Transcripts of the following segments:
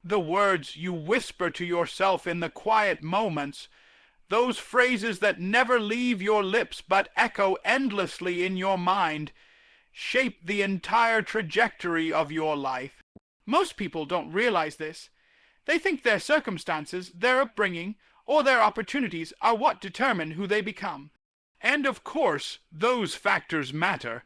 The words you whisper to yourself in the quiet moments, those phrases that never leave your lips but echo endlessly in your mind, shape the entire trajectory of your life. Most people don't realize this. They think their circumstances, their upbringing, or their opportunities are what determine who they become. And of course, those factors matter.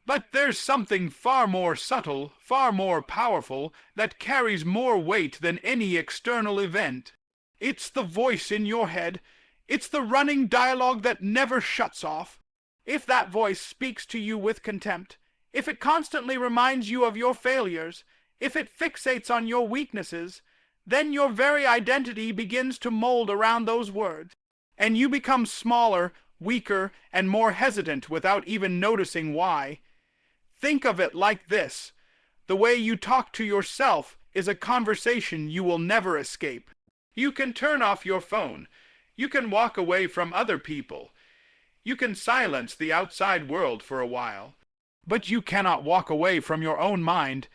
But there's something far more subtle, far more powerful, that carries more weight than any external event. It's the voice in your head. It's the running dialogue that never shuts off. If that voice speaks to you with contempt, if it constantly reminds you of your failures, if it fixates on your weaknesses, then your very identity begins to mold around those words, and you become smaller, weaker, and more hesitant without even noticing why. Think of it like this. The way you talk to yourself is a conversation you will never escape. You can turn off your phone. You can walk away from other people. You can silence the outside world for a while. But you cannot walk away from your own mind.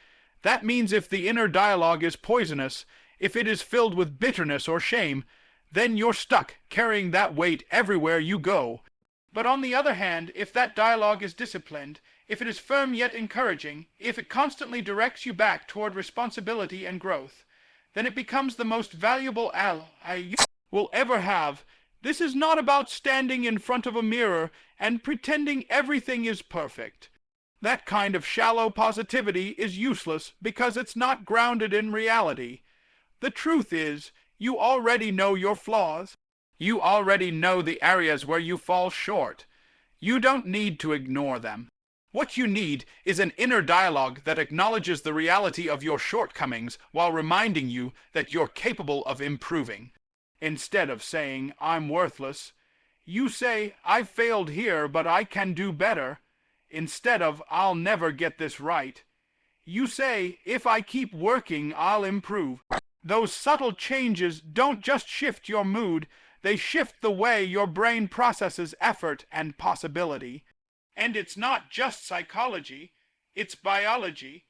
That means if the inner dialogue is poisonous, if it is filled with bitterness or shame, then you're stuck carrying that weight everywhere you go. But on the other hand, if that dialogue is disciplined, if it is firm yet encouraging, if it constantly directs you back toward responsibility and growth, then it becomes the most valuable ally you will ever have. This is not about standing in front of a mirror and pretending everything is perfect. That kind of shallow positivity is useless because it's not grounded in reality. The truth is, you already know your flaws. You already know the areas where you fall short. You don't need to ignore them. What you need is an inner dialogue that acknowledges the reality of your shortcomings while reminding you that you're capable of improving. Instead of saying, "I'm worthless," you say, "I've failed here, but I can do better." Instead of, "I'll never get this right," you say, "If I keep working, I'll improve." Those subtle changes don't just shift your mood, they shift the way your brain processes effort and possibility. And it's not just psychology, it's biology.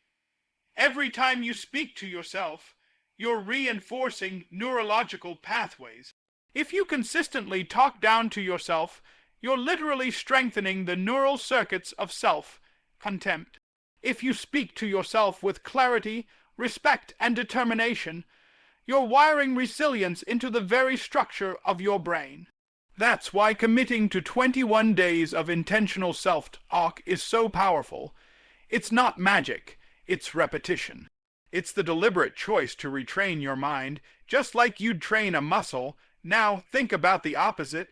Every time you speak to yourself, you're reinforcing neurological pathways. If you consistently talk down to yourself, you're literally strengthening the neural circuits of self-contempt. If you speak to yourself with clarity, respect, and determination, you're wiring resilience into the very structure of your brain. That's why committing to 21 days of intentional self-talk is so powerful. It's not magic, it's repetition. It's the deliberate choice to retrain your mind, just like you'd train a muscle. Now think about the opposite.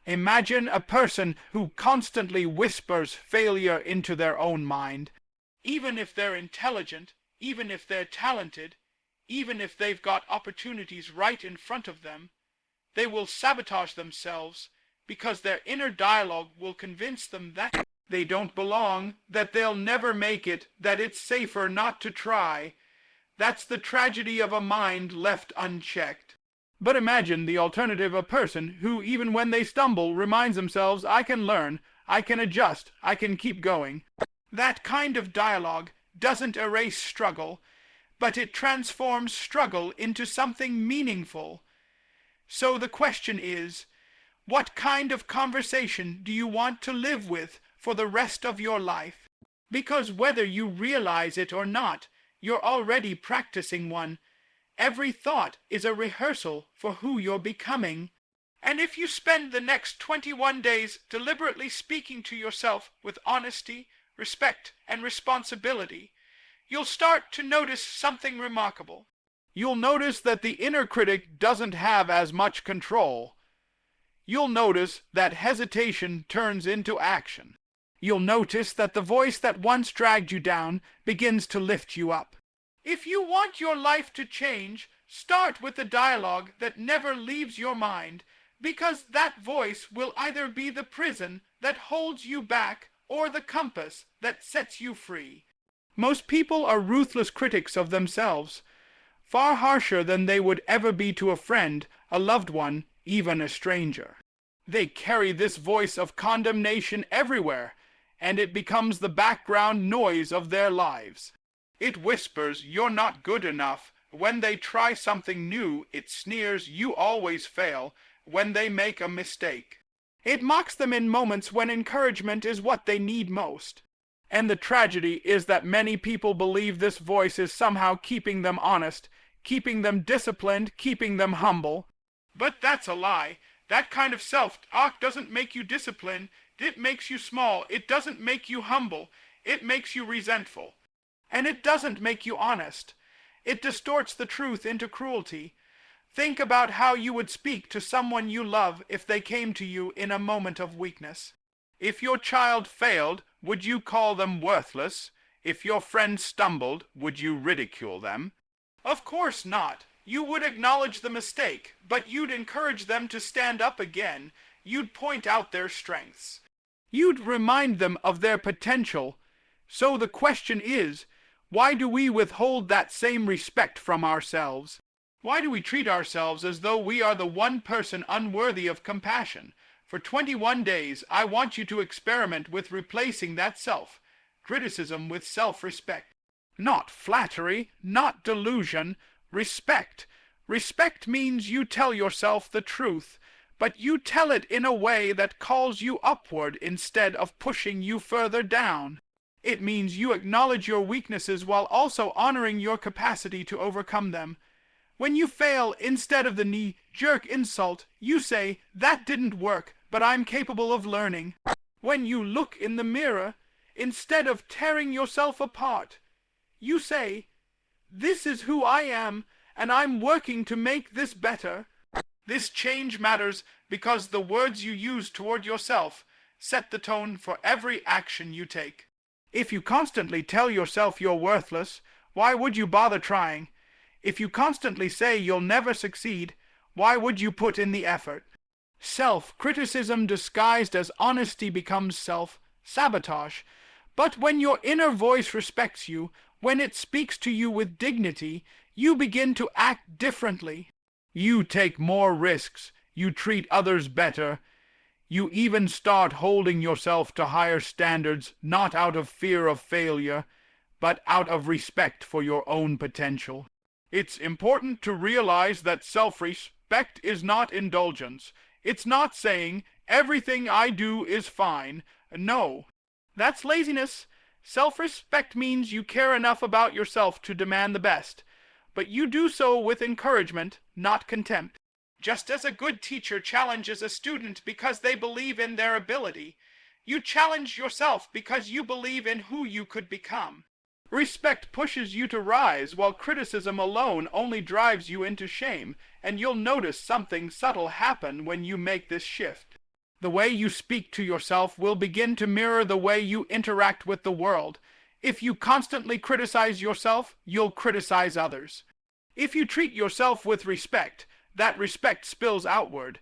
Imagine a person who constantly whispers failure into their own mind. Even if they're intelligent, even if they're talented, even if they've got opportunities right in front of them, they will sabotage themselves because their inner dialogue will convince them that they don't belong, that they'll never make it, that it's safer not to try. That's the tragedy of a mind left unchecked. But imagine the alternative, a person who, even when they stumble, reminds themselves, "I can learn, I can adjust, I can keep going." That kind of dialogue doesn't erase struggle, but it transforms struggle into something meaningful. So the question is, what kind of conversation do you want to live with for the rest of your life? Because whether you realize it or not, you're already practicing one. Every thought is a rehearsal for who you're becoming. And if you spend the next 21 days deliberately speaking to yourself with honesty, respect, and responsibility, you'll start to notice something remarkable. You'll notice that the inner critic doesn't have as much control. You'll notice that hesitation turns into action. You'll notice that the voice that once dragged you down begins to lift you up. If you want your life to change, start with the dialogue that never leaves your mind, because that voice will either be the prison that holds you back or the compass that sets you free. Most people are ruthless critics of themselves, far harsher than they would ever be to a friend, a loved one, even a stranger. They carry this voice of condemnation everywhere, and it becomes the background noise of their lives. It whispers, "You're not good enough. When they try something new, it sneers, "You always fail," when they make a mistake. It mocks them in moments when encouragement is what they need most. And the tragedy is that many people believe this voice is somehow keeping them honest, keeping them disciplined, keeping them humble. But that's a lie. That kind of self-talk doesn't make you disciplined. It makes you small. It doesn't make you humble. It makes you resentful. And it doesn't make you honest. It distorts the truth into cruelty. Think about how you would speak to someone you love if they came to you in a moment of weakness. If your child failed, would you call them worthless? If your friend stumbled, would you ridicule them? Of course not. You would acknowledge the mistake, but you'd encourage them to stand up again. You'd point out their strengths. You'd remind them of their potential. So the question is, why do we withhold that same respect from ourselves? Why do we treat ourselves as though we are the one person unworthy of compassion? For 21 days, I want you to experiment with replacing that self-criticism with self-respect. Not flattery, not delusion, respect. Respect means you tell yourself the truth, but you tell it in a way that calls you upward instead of pushing you further down. It means you acknowledge your weaknesses while also honoring your capacity to overcome them. When you fail, instead of the knee-jerk insult, you say, "That didn't work, but I'm capable of learning." When you look in the mirror, instead of tearing yourself apart, you say, "This is who I am, and I'm working to make this better." This change matters because the words you use toward yourself set the tone for every action you take. If you constantly tell yourself you're worthless, why would you bother trying? If you constantly say you'll never succeed, why would you put in the effort? Self-criticism disguised as honesty becomes self-sabotage. But when your inner voice respects you, when it speaks to you with dignity, you begin to act differently. You take more risks. You treat others better. You even start holding yourself to higher standards, not out of fear of failure, but out of respect for your own potential. It's important to realize that self-respect is not indulgence. It's not saying, "Everything I do is fine." No, that's laziness. Self-respect means you care enough about yourself to demand the best, but you do so with encouragement, not contempt. Just as a good teacher challenges a student because they believe in their ability, you challenge yourself because you believe in who you could become. Respect pushes you to rise, while criticism alone only drives you into shame, and you'll notice something subtle happen when you make this shift. The way you speak to yourself will begin to mirror the way you interact with the world. If you constantly criticize yourself, you'll criticize others. If you treat yourself with respect, that respect spills outward.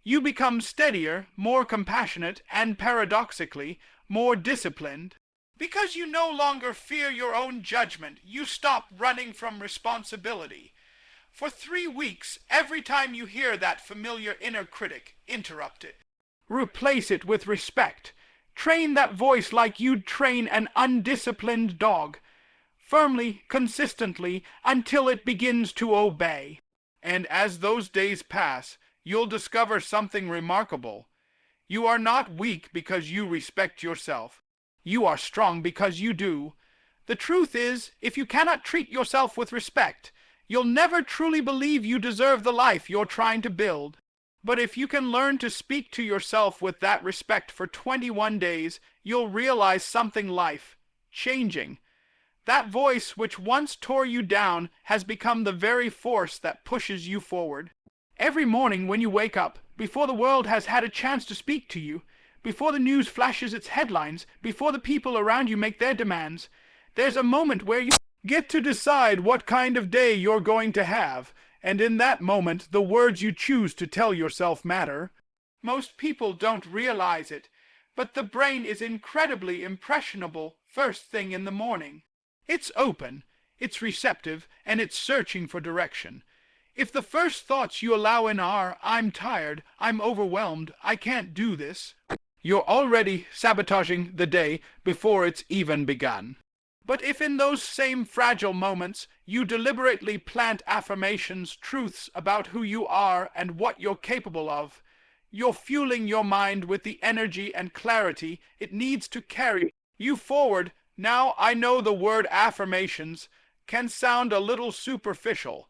You become steadier, more compassionate, and paradoxically, more disciplined. Because you no longer fear your own judgment, you stop running from responsibility. For 3 weeks, every time you hear that familiar inner critic, interrupt it. Replace it with respect. Train that voice like you'd train an undisciplined dog. Firmly, consistently, until it begins to obey. And as those days pass, you'll discover something remarkable. You are not weak because you respect yourself. You are strong because you do. The truth is, if you cannot treat yourself with respect, you'll never truly believe you deserve the life you're trying to build. But if you can learn to speak to yourself with that respect for 21 days, you'll realize something life-changing. That voice which once tore you down has become the very force that pushes you forward. Every morning when you wake up, before the world has had a chance to speak to you, before the news flashes its headlines, before the people around you make their demands, there's a moment where you get to decide what kind of day you're going to have, and in that moment the words you choose to tell yourself matter. Most people don't realize it, but the brain is incredibly impressionable first thing in the morning. It's open, it's receptive, and it's searching for direction. If the first thoughts you allow in are, "I'm tired, I'm overwhelmed, I can't do this," you're already sabotaging the day before it's even begun. But if in those same fragile moments you deliberately plant affirmations, truths about who you are and what you're capable of, you're fueling your mind with the energy and clarity it needs to carry you forward. Now, I know the word affirmations can sound a little superficial.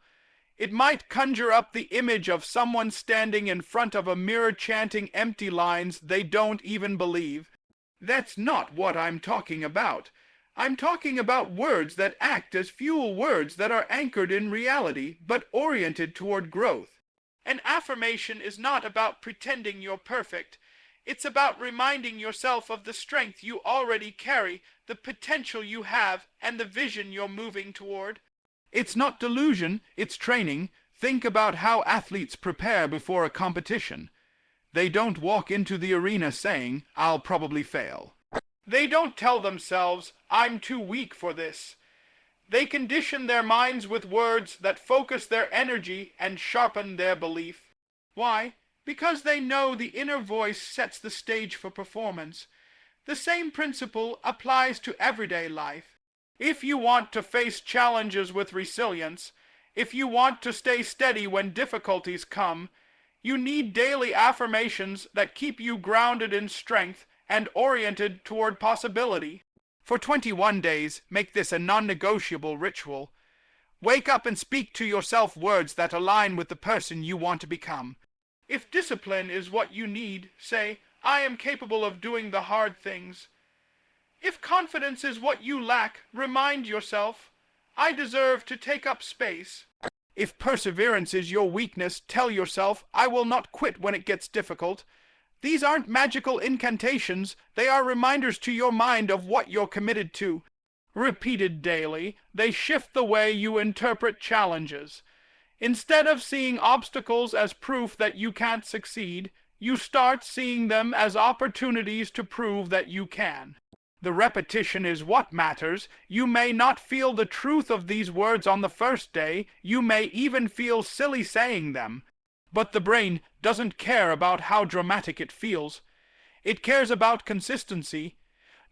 It might conjure up the image of someone standing in front of a mirror chanting empty lines they don't even believe. That's not what I'm talking about. I'm talking about words that act as fuel, words that are anchored in reality but oriented toward growth. An affirmation is not about pretending you're perfect. It's about reminding yourself of the strength you already carry, the potential you have, and the vision you're moving toward. It's not delusion, it's training. Think about how athletes prepare before a competition. They don't walk into the arena saying, "I'll probably fail." They don't tell themselves, "I'm too weak for this." They condition their minds with words that focus their energy and sharpen their belief. Why? Because they know the inner voice sets the stage for performance. The same principle applies to everyday life. If you want to face challenges with resilience, if you want to stay steady when difficulties come, you need daily affirmations that keep you grounded in strength and oriented toward possibility. For 21 days, make this a non-negotiable ritual. Wake up and speak to yourself words that align with the person you want to become. If discipline is what you need, say, "I am capable of doing the hard things." If confidence is what you lack, remind yourself, "I deserve to take up space." If perseverance is your weakness, tell yourself, "I will not quit when it gets difficult." These aren't magical incantations, they are reminders to your mind of what you're committed to. Repeated daily, they shift the way you interpret challenges. Instead of seeing obstacles as proof that you can't succeed, you start seeing them as opportunities to prove that you can. The repetition is what matters. You may not feel the truth of these words on the first day, you may even feel silly saying them. But the brain doesn't care about how dramatic it feels. It cares about consistency.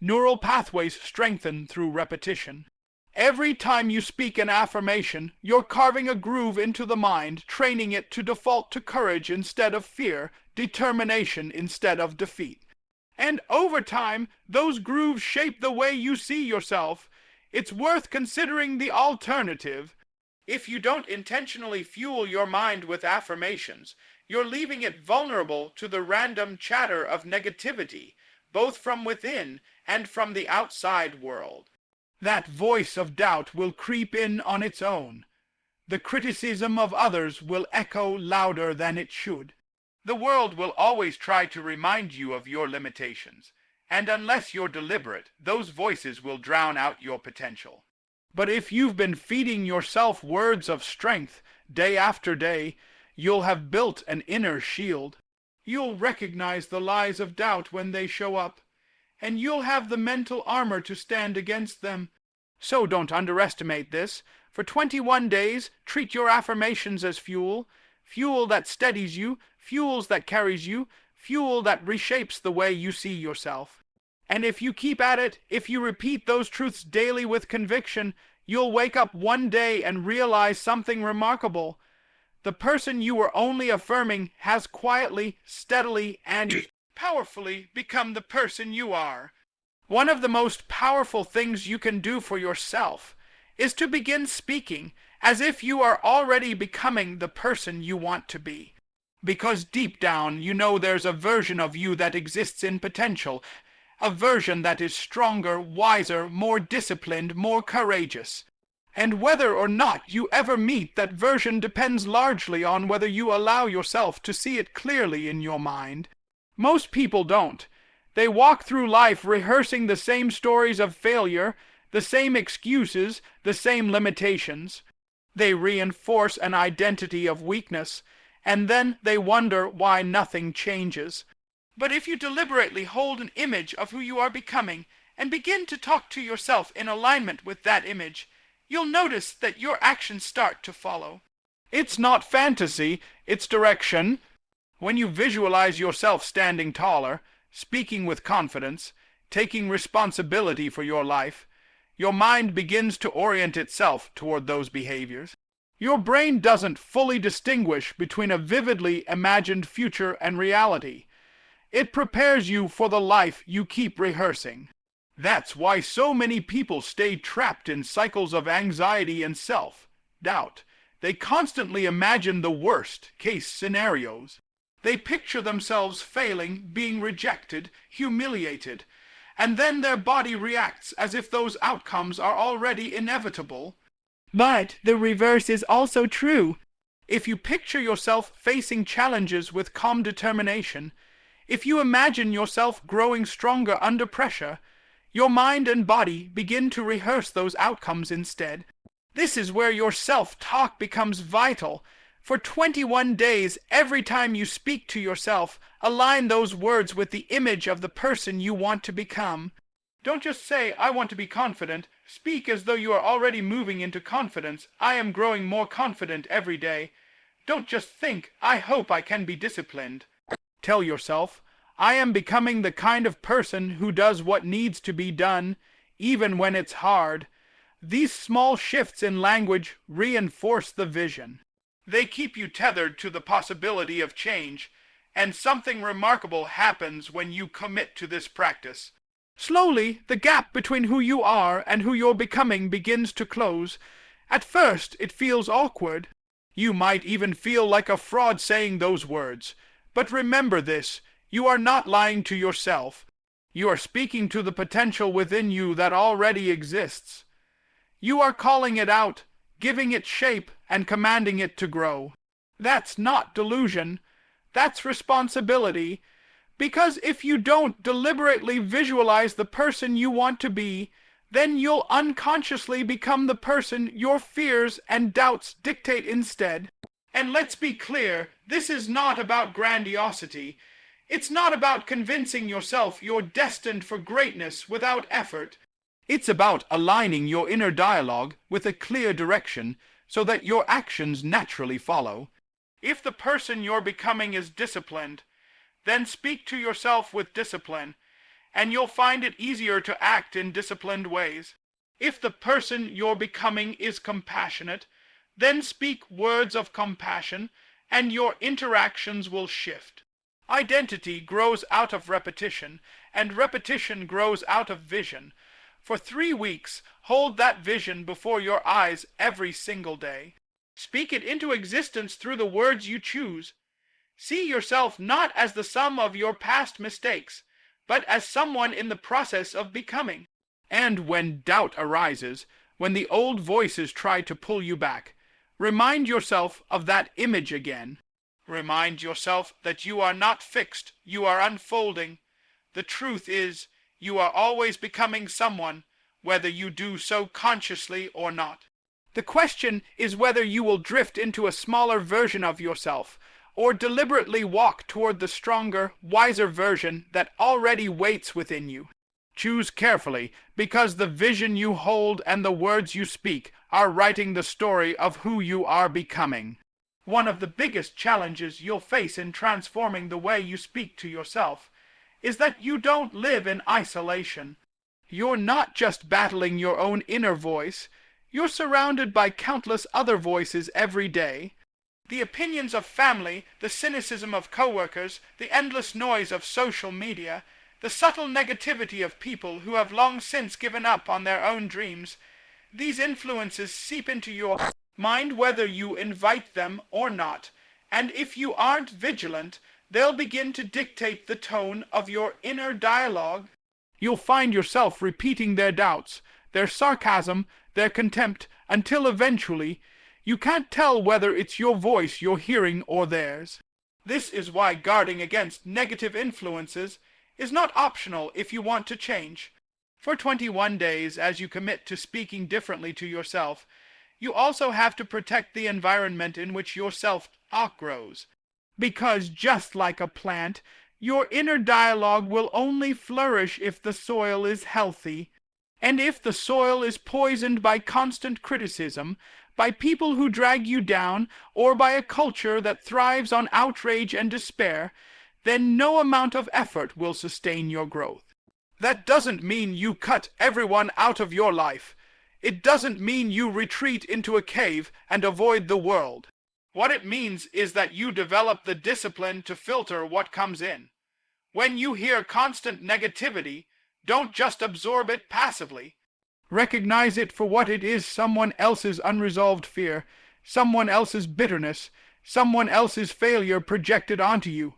Neural pathways strengthen through repetition. Every time you speak an affirmation, you're carving a groove into the mind, training it to default to courage instead of fear, determination instead of defeat. And over time, those grooves shape the way you see yourself. It's worth considering the alternative. If you don't intentionally fuel your mind with affirmations, you're leaving it vulnerable to the random chatter of negativity, both from within and from the outside world. That voice of doubt will creep in on its own. The criticism of others will echo louder than it should. The world will always try to remind you of your limitations, and unless you're deliberate, those voices will drown out your potential. But if you've been feeding yourself words of strength day after day, you'll have built an inner shield. You'll recognize the lies of doubt when they show up, and you'll have the mental armor to stand against them. So don't underestimate this. For 21 days, treat your affirmations as fuel. Fuel that steadies you, fuels that carries you, fuel that reshapes the way you see yourself. And if you keep at it, if you repeat those truths daily with conviction, you'll wake up one day and realize something remarkable. The person you were only affirming has quietly, steadily, and powerfully become the person you are. One of the most powerful things you can do for yourself is to begin speaking as if you are already becoming the person you want to be. Because deep down you know there's a version of you that exists in potential, a version that is stronger, wiser, more disciplined, more courageous. And whether or not you ever meet that version depends largely on whether you allow yourself to see it clearly in your mind. Most people don't. They walk through life rehearsing the same stories of failure, the same excuses, the same limitations. They reinforce an identity of weakness, and then they wonder why nothing changes. But if you deliberately hold an image of who you are becoming and begin to talk to yourself in alignment with that image, you'll notice that your actions start to follow. It's not fantasy, it's direction. When you visualize yourself standing taller, speaking with confidence, taking responsibility for your life, your mind begins to orient itself toward those behaviors. Your brain doesn't fully distinguish between a vividly imagined future and reality. It prepares you for the life you keep rehearsing. That's why so many people stay trapped in cycles of anxiety and self-doubt. They constantly imagine the worst-case scenarios. They picture themselves failing, being rejected, humiliated, and then their body reacts as if those outcomes are already inevitable. But the reverse is also true. If you picture yourself facing challenges with calm determination, if you imagine yourself growing stronger under pressure, your mind and body begin to rehearse those outcomes instead. This is where your self-talk becomes vital. For 21 days, every time you speak to yourself, align those words with the image of the person you want to become. Don't just say, "I want to be confident." Speak as though you are already moving into confidence. "I am growing more confident every day." Don't just think, "I hope I can be disciplined." Tell yourself, "I am becoming the kind of person who does what needs to be done, even when it's hard." These small shifts in language reinforce the vision. They keep you tethered to the possibility of change, and something remarkable happens when you commit to this practice. Slowly, the gap between who you are and who you're becoming begins to close. At first, it feels awkward. You might even feel like a fraud saying those words. But remember this, you are not lying to yourself. You are speaking to the potential within you that already exists. You are calling it out, giving it shape, and commanding it to grow. That's not delusion. That's responsibility. Because if you don't deliberately visualize the person you want to be, then you'll unconsciously become the person your fears and doubts dictate instead. And let's be clear, this is not about grandiosity. It's not about convincing yourself you're destined for greatness without effort. It's about aligning your inner dialogue with a clear direction so that your actions naturally follow. If the person you're becoming is disciplined, then speak to yourself with discipline, and you'll find it easier to act in disciplined ways. If the person you're becoming is compassionate, then speak words of compassion, and your interactions will shift. Identity grows out of repetition, and repetition grows out of vision. For 3 weeks, hold that vision before your eyes every single day. Speak it into existence through the words you choose. See yourself not as the sum of your past mistakes, but as someone in the process of becoming. And when doubt arises, when the old voices try to pull you back, remind yourself of that image again. Remind yourself that you are not fixed, you are unfolding. The truth is, you are always becoming someone, whether you do so consciously or not. The question is whether you will drift into a smaller version of yourself, or deliberately walk toward the stronger, wiser version that already waits within you. Choose carefully, because the vision you hold and the words you speak are writing the story of who you are becoming. One of the biggest challenges you'll face in transforming the way you speak to yourself is that you don't live in isolation. You're not just battling your own inner voice, you're surrounded by countless other voices every day. The opinions of family, the cynicism of coworkers, the endless noise of social media, the subtle negativity of people who have long since given up on their own dreams, these influences seep into your mind whether you invite them or not, and if you aren't vigilant, they'll begin to dictate the tone of your inner dialogue. You'll find yourself repeating their doubts, their sarcasm, their contempt, until eventually you can't tell whether it's your voice you're hearing or theirs. This is why guarding against negative influences is not optional if you want to change. For 21 days, as you commit to speaking differently to yourself, you also have to protect the environment in which your self-talk grows. Because just like a plant, your inner dialogue will only flourish if the soil is healthy. And if the soil is poisoned by constant criticism, by people who drag you down, or by a culture that thrives on outrage and despair, then no amount of effort will sustain your growth. That doesn't mean you cut everyone out of your life. It doesn't mean you retreat into a cave and avoid the world. What it means is that you develop the discipline to filter what comes in. When you hear constant negativity, don't just absorb it passively. Recognize it for what it is: someone else's unresolved fear, someone else's bitterness, someone else's failure projected onto you.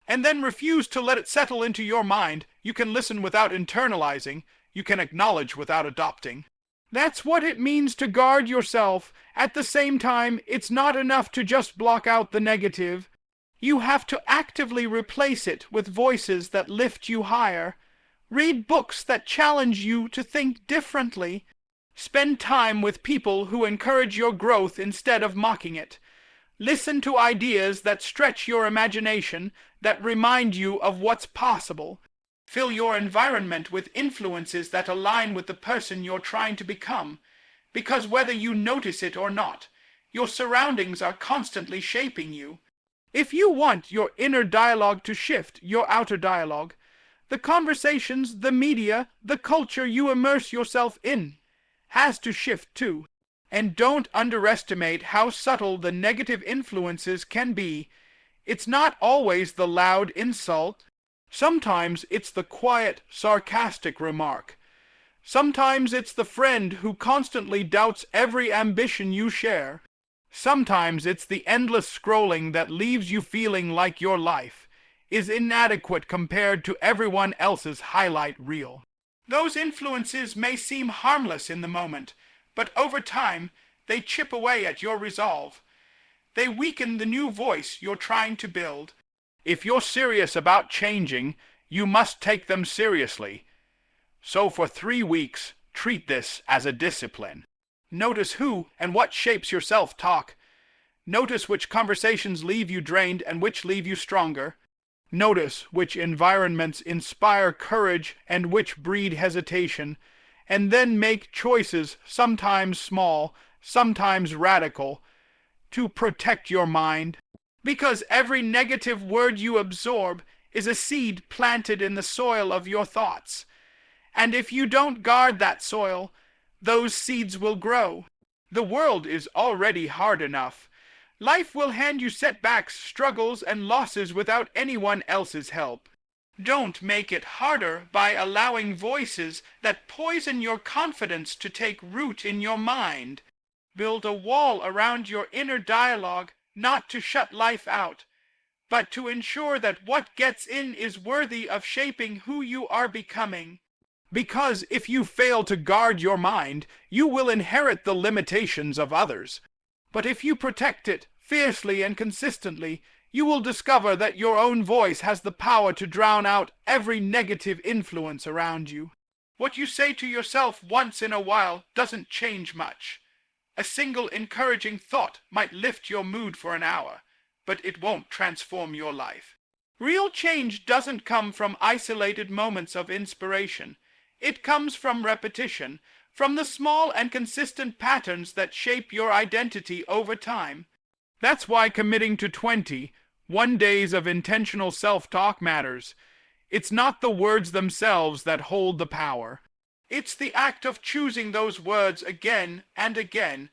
And then refuse to let it settle into your mind. You can listen without internalizing. You can acknowledge without adopting. That's what it means to guard yourself. At the same time, it's not enough to just block out the negative. You have to actively replace it with voices that lift you higher. Read books that challenge you to think differently. Spend time with people who encourage your growth instead of mocking it. Listen to ideas that stretch your imagination, that remind you of what's possible. Fill your environment with influences that align with the person you're trying to become, because whether you notice it or not, your surroundings are constantly shaping you. If you want your inner dialogue to shift your outer dialogue, the conversations, the media, the culture you immerse yourself in has to shift too. And don't underestimate how subtle the negative influences can be. It's not always the loud insult. Sometimes it's the quiet, sarcastic remark. Sometimes it's the friend who constantly doubts every ambition you share. Sometimes it's the endless scrolling that leaves you feeling like your life is inadequate compared to everyone else's highlight reel. Those influences may seem harmless in the moment, but over time, they chip away at your resolve. They weaken the new voice you're trying to build. If you're serious about changing, you must take them seriously. So for 3 weeks, treat this as a discipline. Notice who and what shapes your self-talk. Notice which conversations leave you drained and which leave you stronger. Notice which environments inspire courage and which breed hesitation. And then make choices, sometimes small, sometimes radical, to protect your mind. Because every negative word you absorb is a seed planted in the soil of your thoughts. And if you don't guard that soil, those seeds will grow. The world is already hard enough. Life will hand you setbacks, struggles, and losses without anyone else's help. Don't make it harder by allowing voices that poison your confidence to take root in your mind. Build a wall around your inner dialogue, not to shut life out, but to ensure that what gets in is worthy of shaping who you are becoming. Because if you fail to guard your mind, you will inherit the limitations of others. But if you protect it fiercely and consistently, you will discover that your own voice has the power to drown out every negative influence around you. What you say to yourself once in a while doesn't change much. A single encouraging thought might lift your mood for an hour, but it won't transform your life. Real change doesn't come from isolated moments of inspiration. It comes from repetition, from the small and consistent patterns that shape your identity over time. That's why committing to 21 days of intentional self-talk matters. It's not the words themselves that hold the power. It's the act of choosing those words again and again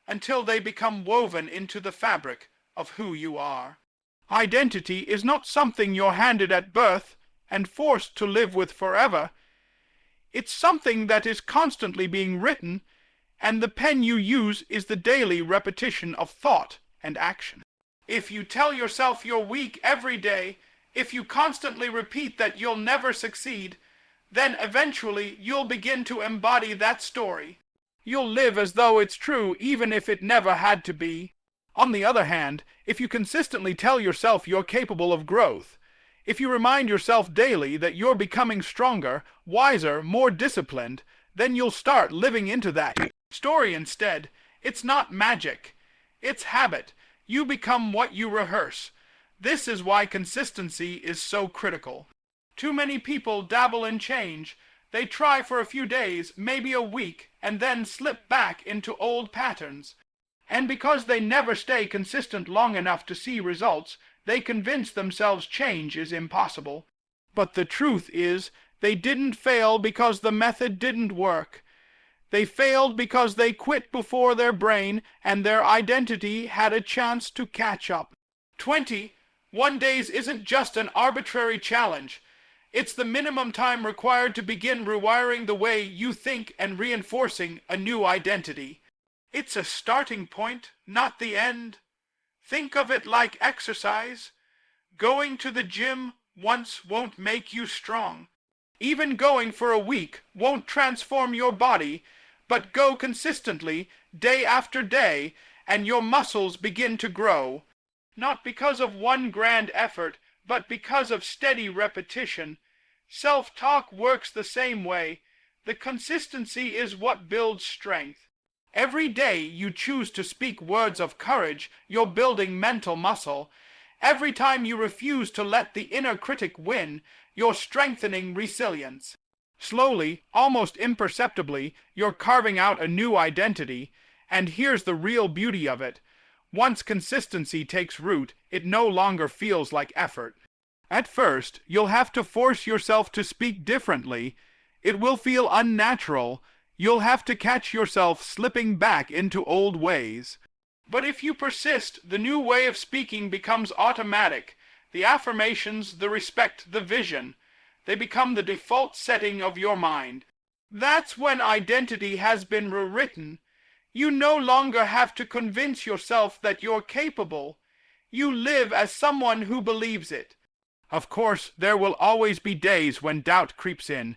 until they become woven into the fabric of who you are. Identity is not something you're handed at birth and forced to live with forever. It's something that is constantly being written, and the pen you use is the daily repetition of thought and action. If you tell yourself you're weak every day, if you constantly repeat that you'll never succeed, then eventually you'll begin to embody that story. You'll live as though it's true even if it never had to be. On the other hand, if you consistently tell yourself you're capable of growth, if you remind yourself daily that you're becoming stronger, wiser, more disciplined, then you'll start living into that story instead. It's not magic. It's habit. You become what you rehearse. This is why consistency is so critical. Too many people dabble in change. They try for a few days, maybe a week, and then slip back into old patterns. And because they never stay consistent long enough to see results, they convince themselves change is impossible. But the truth is They didn't fail because the method didn't work. They failed because they quit before their brain and their identity had a chance to catch up. 21 days isn't just an arbitrary challenge. It's the minimum time required to begin rewiring the way you think and reinforcing a new identity. It's a starting point, not the end. Think of it like exercise. Going to the gym once won't make you strong. Even going for a week won't transform your body, but go consistently, day after day, and your muscles begin to grow. Not because of one grand effort, but because of steady repetition. Self-talk works the same way. The consistency is what builds strength. Every day you choose to speak words of courage, you're building mental muscle. Every time you refuse to let the inner critic win, you're strengthening resilience. Slowly, almost imperceptibly, you're carving out a new identity, and here's the real beauty of it. Once consistency takes root, it no longer feels like effort. At first, you'll have to force yourself to speak differently. It will feel unnatural. You'll have to catch yourself slipping back into old ways. But if you persist, the new way of speaking becomes automatic. The affirmations, the respect, the vision, they become the default setting of your mind. That's when identity has been rewritten. You no longer have to convince yourself that you're capable. You live as someone who believes it. Of course, there will always be days when doubt creeps in.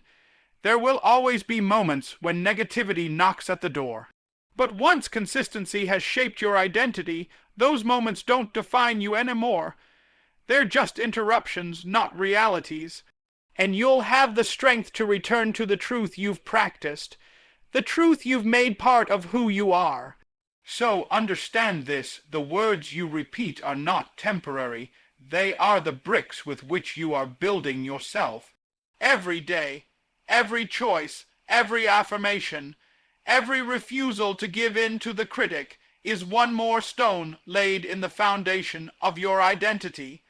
There will always be moments when negativity knocks at the door. But once consistency has shaped your identity, those moments don't define you anymore. They're just interruptions, not realities. And you'll have the strength to return to the truth you've practiced, the truth you've made part of who you are. So understand this, the words you repeat are not temporary. They are the bricks with which you are building yourself. Every day, every choice, every affirmation, every refusal to give in to the critic is one more stone laid in the foundation of your identity.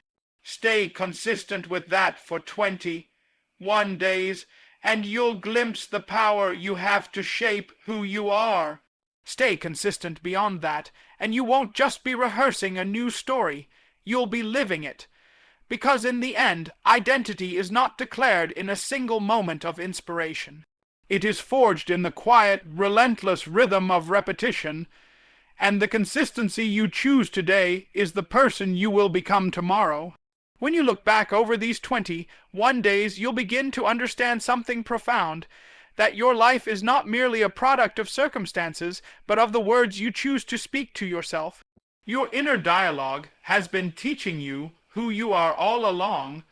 Stay consistent with that for 21 days, and you'll glimpse the power you have to shape who you are. Stay consistent beyond that, and you won't just be rehearsing a new story. You'll be living it. Because in the end, identity is not declared in a single moment of inspiration. It is forged in the quiet, relentless rhythm of repetition, and the consistency you choose today is the person you will become tomorrow. When you look back over these 21 days, you'll begin to understand something profound, that your life is not merely a product of circumstances, but of the words you choose to speak to yourself. Your inner dialogue has been teaching you who you are all along,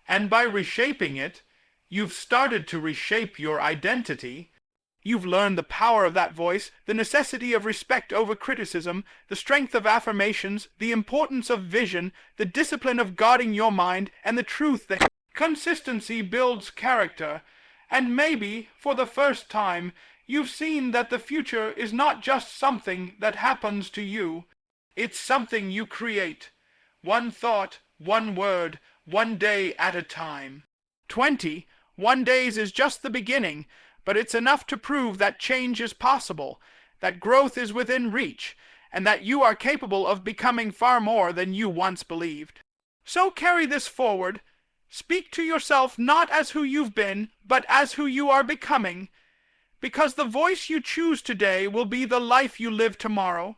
and by reshaping it, you've started to reshape your identity. You've learned the power of that voice, the necessity of respect over criticism, the strength of affirmations, the importance of vision, the discipline of guarding your mind, and the truth that consistency builds character. And maybe, for the first time, you've seen that the future is not just something that happens to you. It's something you create. One thought, one word, one day at a time. 21 days is just the beginning, but it's enough to prove that change is possible, that growth is within reach, and that you are capable of becoming far more than you once believed. So carry this forward. Speak to yourself not as who you've been, but as who you are becoming, because the voice you choose today will be the life you live tomorrow.